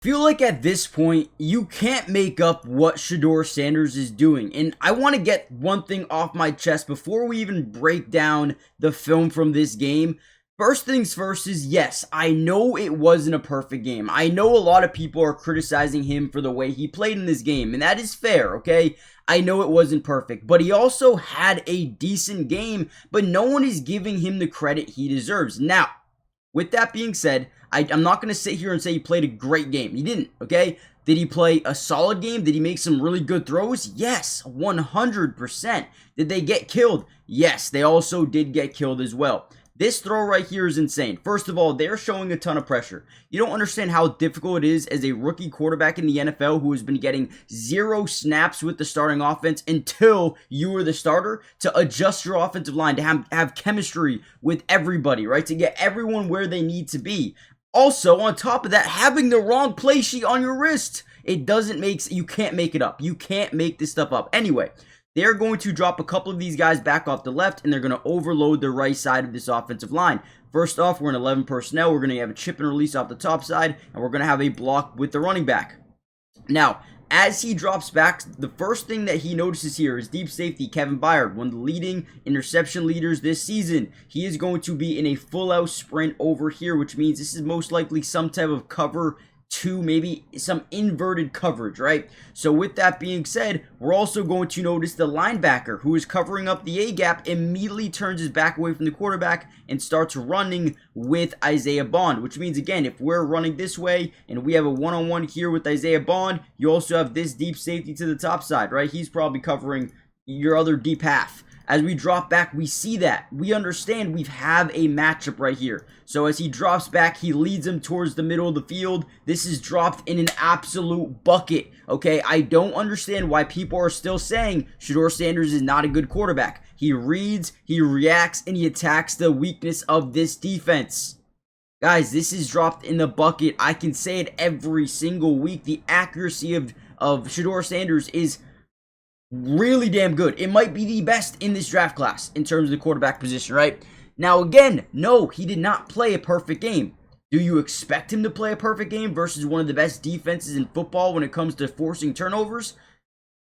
Feel like at this point, you can't make up what Shedeur Sanders is doing. And I want to get one thing off my chest before we even break down the film from this game. First things first is, yes, I know it wasn't a perfect game. I know a lot of people are criticizing him for the way he played in this game, and that is fair, okay? I know it wasn't perfect, but he also had a decent game, but no one is giving him the credit he deserves. Now, with that being said, I'm not going to sit here and say he played a great game. He didn't, okay? Did he play a solid game? Did he make some really good throws? Yes, 100%. Did they get killed? Yes, they also did get killed as well. This throw right here is insane. First of all, they're showing a ton of pressure. You don't understand how difficult it is as a rookie quarterback in the NFL who has been getting 0 snaps with the starting offense until you were the starter to adjust your offensive line, to have chemistry with everybody, right? To get everyone where they need to be. Also, on top of that, having the wrong play sheet on your wrist. It doesn't make, you can't make it up. You can't make this stuff up. Anyway, they're going to drop a couple of these guys back off the left, and they're going to overload the right side of this offensive line. First off, we're in 11 personnel. We're going to have a chip and release off the top side, and we're going to have a block with the running back. Now, as he drops back, the first thing that he notices here is deep safety Kevin Byard, one of the leading interception leaders this season. He is going to be in a full-out sprint over here, which means this is most likely some type of cover 2, maybe some inverted coverage, right? So with that being said, we're also going to notice the linebacker who is covering up the A-gap immediately turns his back away from the quarterback and starts running with Isaiah Bond, which means, again, if we're running this way and we have a one-on-one here with Isaiah Bond, you also have this deep safety to the top side, right? He's probably covering your other deep half. As we drop back, we see that. We understand we have a matchup right here. So as he drops back, he leads him towards the middle of the field. This is dropped in an absolute bucket, okay? I don't understand why people are still saying Shedeur Sanders is not a good quarterback. He reads, he reacts, and he attacks the weakness of this defense. Guys, this is dropped in the bucket. I can say it every single week. The accuracy of Shedeur Sanders is really damn good. It might be the best in this draft class in terms of the quarterback position, right? Now, again, no, he did not play a perfect game. Do you expect him to play a perfect game versus one of the best defenses in football when it comes to forcing turnovers?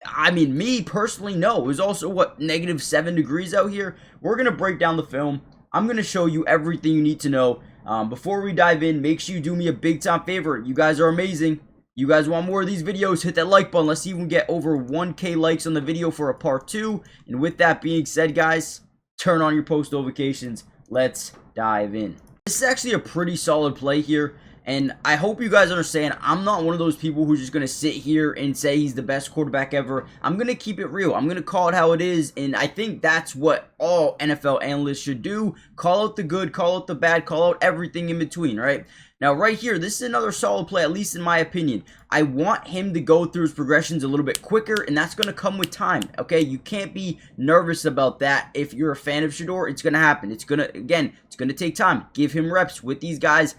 I mean, me personally, no. It was also, what, -7 degrees out here? We're going to break down the film. I'm going to show you everything you need to know. Before we dive in, make sure you do me a big time favor. You guys are amazing. You guys want more of these videos, hit that like button. Let's see if we can get over 1K likes on the video for a part 2. And with that being said, guys, turn on your post notifications. Let's dive in. This is actually a pretty solid play here. And I hope you guys understand, I'm not one of those people who's just going to sit here and say he's the best quarterback ever. I'm going to keep it real. I'm going to call it how it is. And I think that's what all NFL analysts should do. Call out the good, call out the bad, call out everything in between, right? Now, right here, this is another solid play, at least in my opinion. I want him to go through his progressions a little bit quicker, and that's going to come with time, okay? You can't be nervous about that. If you're a fan of Shedeur, it's going to happen. It's going to, again, it's going to take time. Give him reps with these guys.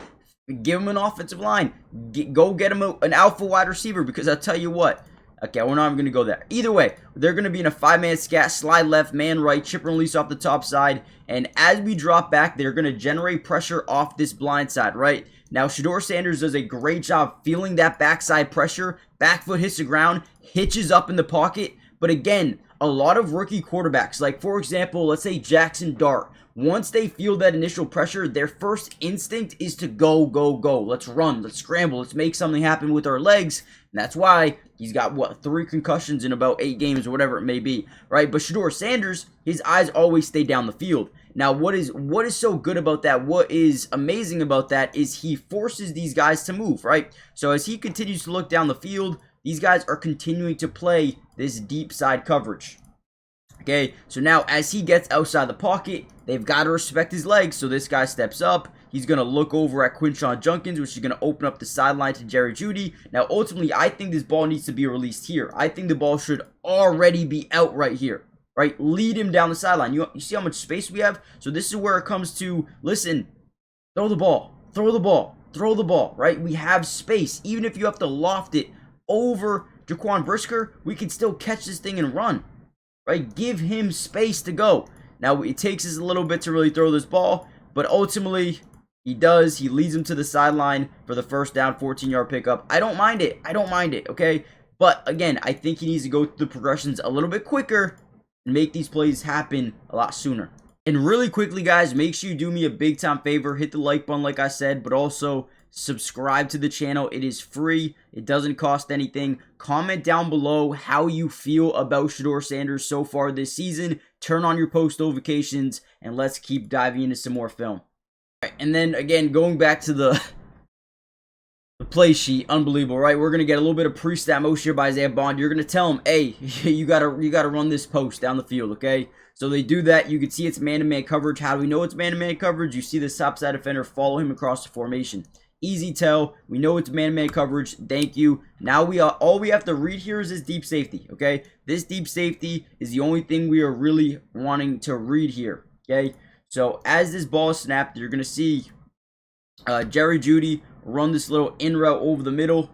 Give him an offensive line. Go get him an alpha wide receiver, because I'll tell you what. Okay, we're not even going to go there. Either way, they're going to be in a 5-man scat, slide left, man right, chip and release off the top side. And as we drop back, they're going to generate pressure off this blind side, right? Now, Shedeur Sanders does a great job feeling that backside pressure. Back foot hits the ground, hitches up in the pocket. But again, a lot of rookie quarterbacks, like for example, let's say Jackson Dart, once they feel that initial pressure, their first instinct is to go, go, go. Let's run, let's scramble, let's make something happen with our legs. And that's why he's got, what, 3 concussions in about 8 games or whatever it may be, right? But Shedeur Sanders, his eyes always stay down the field. Now, what is so good about that, what is amazing about that is he forces these guys to move, right? So as he continues to look down the field, these guys are continuing to play this deep side coverage. Okay, so now as he gets outside the pocket, they've got to respect his legs, so this guy steps up. He's going to look over at Quinshon Junkins, which is going to open up the sideline to Jerry Jeudy. Now, ultimately, I think this ball needs to be released here. I think the ball should already be out right here, right? Lead him down the sideline. You see how much space we have? So this is where it comes to, listen, throw the ball, throw the ball, throw the ball, right? We have space. Even if you have to loft it over Jaquan Brisker, we can still catch this thing and run. Right? Give him space to go. Now, it takes us a little bit to really throw this ball, but ultimately, He does. He leads him to the sideline for the first down, 14-yard pickup. I don't mind it. I don't mind it, okay? But, again, I think he needs to go through the progressions a little bit quicker and make these plays happen a lot sooner. And really quickly, guys, make sure you do me a big-time favor. Hit the like button, like I said, but also subscribe to the channel. It is free. It doesn't cost anything. Comment down below how you feel about Shedeur Sanders so far this season. Turn on your post notifications, and let's keep diving into some more film. Right, and then, again, going back to the play sheet, unbelievable, right? We're going to get a little bit of pre-snap motion here by Isaiah Bond. You're going to tell him, hey, you gotta run this post down the field, okay? So they do that. You can see it's man-to-man coverage. How do we know it's man-to-man coverage? You see the top side defender follow him across the formation. Easy tell. We know it's man-to-man coverage. Thank you. Now all we have to read here is this deep safety, okay? This deep safety is the only thing we are really wanting to read here, okay? So as this ball is snapped, you're going to see Jerry Jeudy run this little in route over the middle.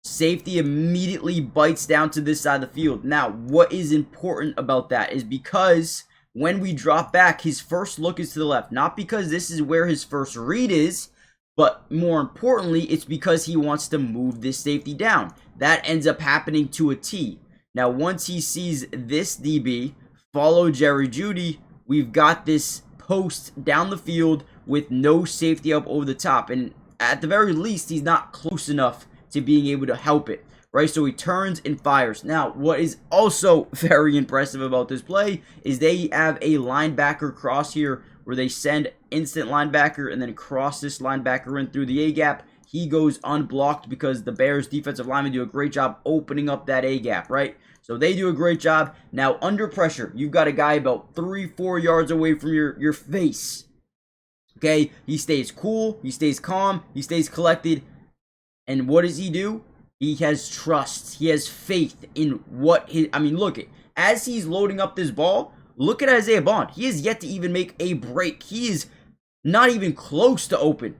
Safety immediately bites down to this side of the field. Now, what is important about that is because when we drop back, his first look is to the left. Not because this is where his first read is, but more importantly, it's because he wants to move this safety down. That ends up happening to a T. Now, once he sees this DB follow Jerry Jeudy, we've got this post down the field with no safety up over the top. And at the very least, he's not close enough to being able to help it, right? So he turns and fires. Now, what is also very impressive about this play is they have a linebacker cross here where they send instant linebacker and then cross this linebacker in through the A-gap. He goes unblocked because the Bears defensive linemen do a great job opening up that A-gap, right? So they do a great job. Now, under pressure, you've got a guy about 3-4 yards away from your face. Okay? He stays cool. He stays calm. He stays collected. And what does he do? He has trust. He has faith in what his... I mean, look, as he's loading up this ball, look at Isaiah Bond. He has yet to even make a break. He is not even close to open.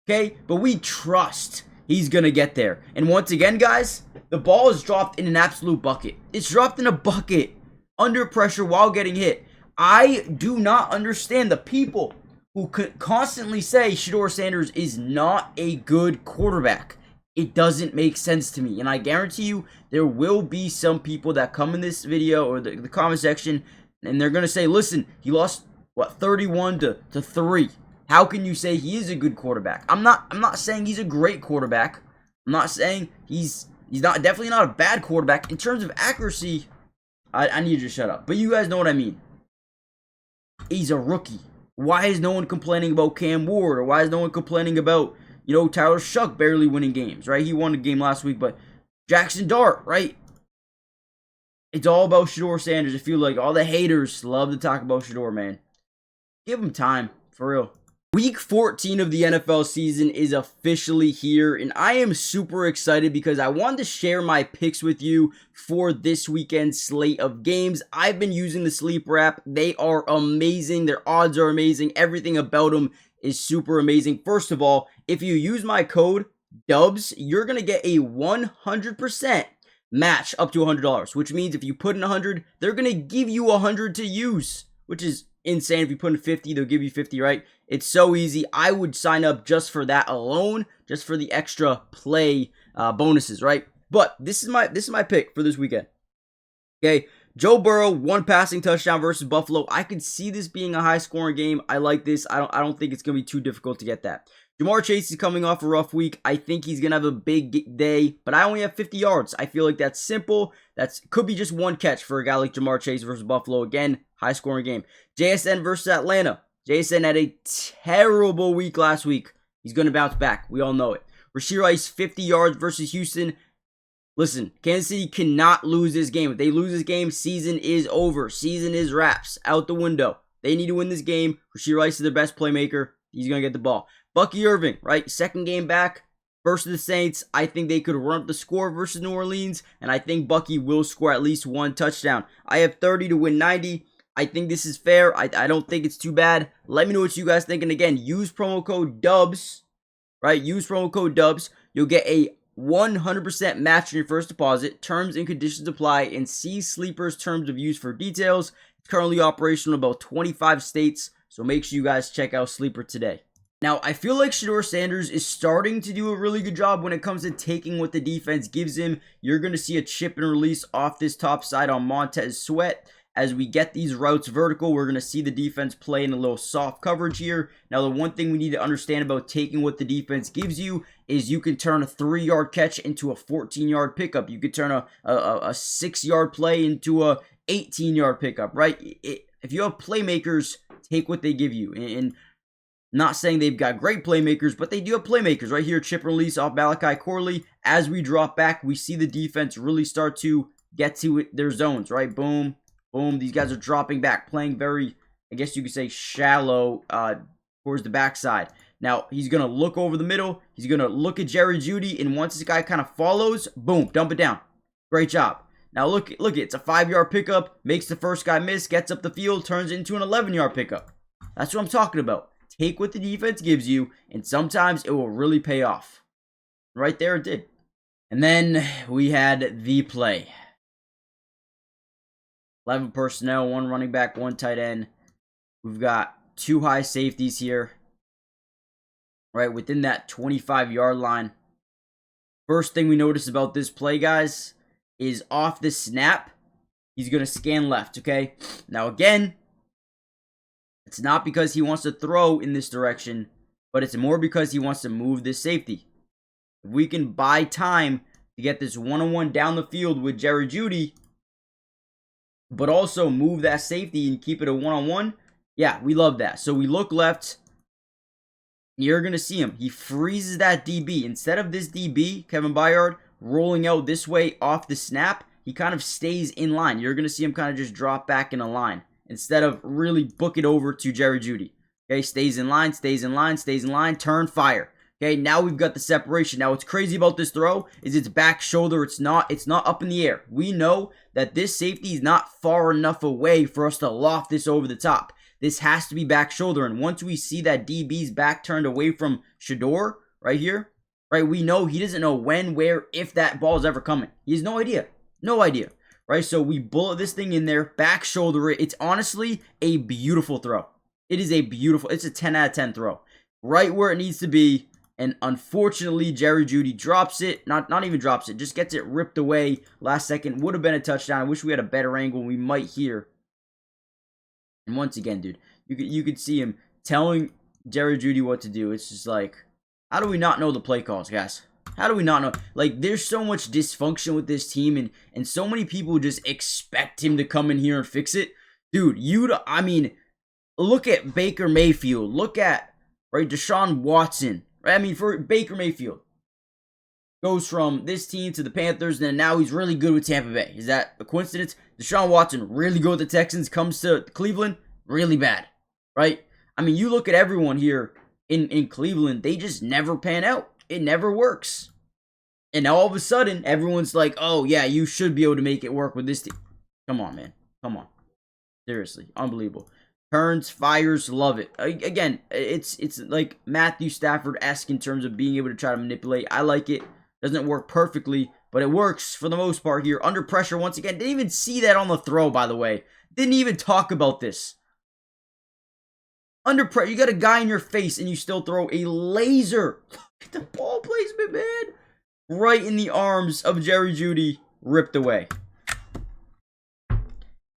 Okay? But we trust he's going to get there. And once again, guys, the ball is dropped in an absolute bucket. It's dropped in a bucket under pressure while getting hit. I do not understand the people who constantly say Shedeur Sanders is not a good quarterback. It doesn't make sense to me. And I guarantee you there will be some people that come in this video or the comment section and they're going to say, listen, he lost, what, 31 to 3. How can you say he is a good quarterback? I'm not saying he's a great quarterback. I'm not saying he's definitely not a bad quarterback. In terms of accuracy, I need you to shut up. But you guys know what I mean. He's a rookie. Why is no one complaining about Cam Ward? Or why is no one complaining about, Tyler Shuck barely winning games, right? He won a game last week, but Jackson Dart, right? It's all about Shedeur Sanders. I feel like all the haters love to talk about Shedeur, man. Give him time, for real. Week 14 of the NFL season is officially here, and I am super excited because I wanted to share my picks with you for this weekend's slate of games. I've been using the Sleeper app. They are amazing. Their odds are amazing. Everything about them is super amazing. First of all, if you use my code DUBS, you're going to get a 100% match up to $100, which means if you put in 100, they're going to give you 100 to use, which is insane. If you put in 50, they'll give you 50, right? It's so easy. I would sign up just for that alone, just for the extra play bonuses, right? But this is my pick for this weekend. Okay, Joe Burrow, 1 passing touchdown versus Buffalo. I could see this being a high-scoring game. I like this. I don't think it's going to be too difficult to get that. Jamar Chase is coming off a rough week. I think he's going to have a big day, but I only have 50 yards. I feel like that's simple. That could be just 1 catch for a guy like Jamar Chase versus Buffalo. Again, high-scoring game. JSN versus Atlanta. JSN had a terrible week last week. He's going to bounce back. We all know it. Rashee Rice, 50 yards versus Houston. Listen, Kansas City cannot lose this game. If they lose this game, season is over. Season is wraps. Out the window. They need to win this game. Rashee Rice is their best playmaker. He's going to get the ball. Bucky Irving, right? Second game back versus the Saints. I think they could run up the score versus New Orleans, and I think Bucky will score at least 1 touchdown. I have 30 to win 90. I think this is fair. I don't think it's too bad. Let me know what you guys think. And again, use promo code DUBS, right? Use promo code DUBS. You'll get a 100% match on your first deposit. Terms and conditions apply. And see Sleeper's terms of use for details. It's currently operational in about 25 states. So make sure you guys check out Sleeper today. Now, I feel like Shedeur Sanders is starting to do a really good job when it comes to taking what the defense gives him. You're going to see a chip and release off this top side on Montez Sweat. As we get these routes vertical, we're going to see the defense play in a little soft coverage here. Now, the one thing we need to understand about taking what the defense gives you is you can turn a 3-yard catch into a 14-yard pickup. You could turn a 6-yard play into a 18-yard pickup, right? If you have playmakers, take what they give you. And not saying they've got great playmakers, but they do have playmakers. Right here, chip release off Malachi Corley. As we drop back, we see the defense really start to get to their zones, right? Boom. Boom, these guys are dropping back, playing very, I guess you could say, shallow towards the backside. Now, he's going to look over the middle. He's going to look at Jerry Jeudy, and once this guy kind of follows, boom, dump it down. Great job. Now, look, it's a 5-yard pickup, makes the first guy miss, gets up the field, turns it into an 11-yard pickup. That's what I'm talking about. Take what the defense gives you, and sometimes it will really pay off. Right there, it did. And then we had the play. 11 personnel, 1 running back, 1 tight end. We've got 2 high safeties here. Right within that 25-yard line. First thing we notice about this play, guys, is off the snap, he's going to scan left, okay? Now, again, it's not because he wants to throw in this direction, but it's more because he wants to move this safety. If we can buy time to get this one-on-one down the field with Jerry Jeudy, but also move that safety and keep it a one-on-one, yeah, we love that. So we look left. You're going to see him. He freezes that DB. Instead of this DB, Kevin Byard, rolling out this way off the snap, he kind of stays in line. You're going to see him kind of just drop back in a line instead of really book it over to Jerry Jeudy. Okay, stays in line, stays in line, stays in line, turn, fire. Okay, now we've got the separation. Now, what's crazy about this throw is it's back shoulder. It's not up in the air. We know that this safety is not far enough away for us to loft this over the top. This has to be back shoulder. And once we see that DB's back turned away from Shedeur right here, right, we know he doesn't know when, where, if that ball is ever coming. He has no idea. No idea. Right, so we bullet this thing in there, back shoulder it. It's honestly a beautiful throw. It is a beautiful, it's a 10 out of 10 throw. Right where it needs to be. And unfortunately, Jerry Jeudy drops it. Not even drops it. Just gets it ripped away. Last second. Would have been a touchdown. I wish we had a better angle. We might hear. And once again, dude. You could see him telling Jerry Jeudy what to do. It's just like, how do we not know the play calls, guys? How do we not know? Like, there's so much dysfunction with this team. And so many people just expect him to come in here and fix it. Dude, I mean, look at Baker Mayfield. Look at, right, Deshaun Watson. I mean, for Baker Mayfield, goes from this team to the Panthers, and now he's really good with Tampa Bay. Is that a coincidence? Deshaun Watson, really good with the Texans, comes to Cleveland, really bad, right? I mean, you look at everyone here in Cleveland, they just never pan out. It never works. And now all of a sudden, everyone's like, oh, yeah, you should be able to make it work with this team. Come on, man. Come on. Seriously. Unbelievable. Turns, fires, love it. Again, it's like Matthew Stafford-esque in terms of being able to try to manipulate. I like it. Doesn't work perfectly, but it works for the most part here. Under pressure once again. Didn't even see that on the throw, by the way. Didn't even talk about this. Under pressure, you got a guy in your face and you still throw a laser. Look at the ball placement, man. Right in the arms of Jerry Jeudy. Ripped away.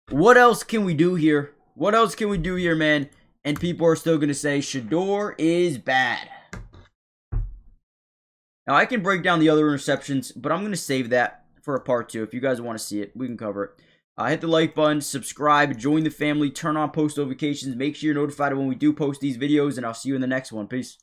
What else can we do here? What else can we do here, man? And people are still going to say Shedeur is bad. Now, I can break down the other interceptions, but I'm going to save that for a part 2. If you guys want to see it, we can cover it. Hit the like button, subscribe, join the family, turn on post notifications. Make sure you're notified when we do post these videos, and I'll see you in the next one. Peace.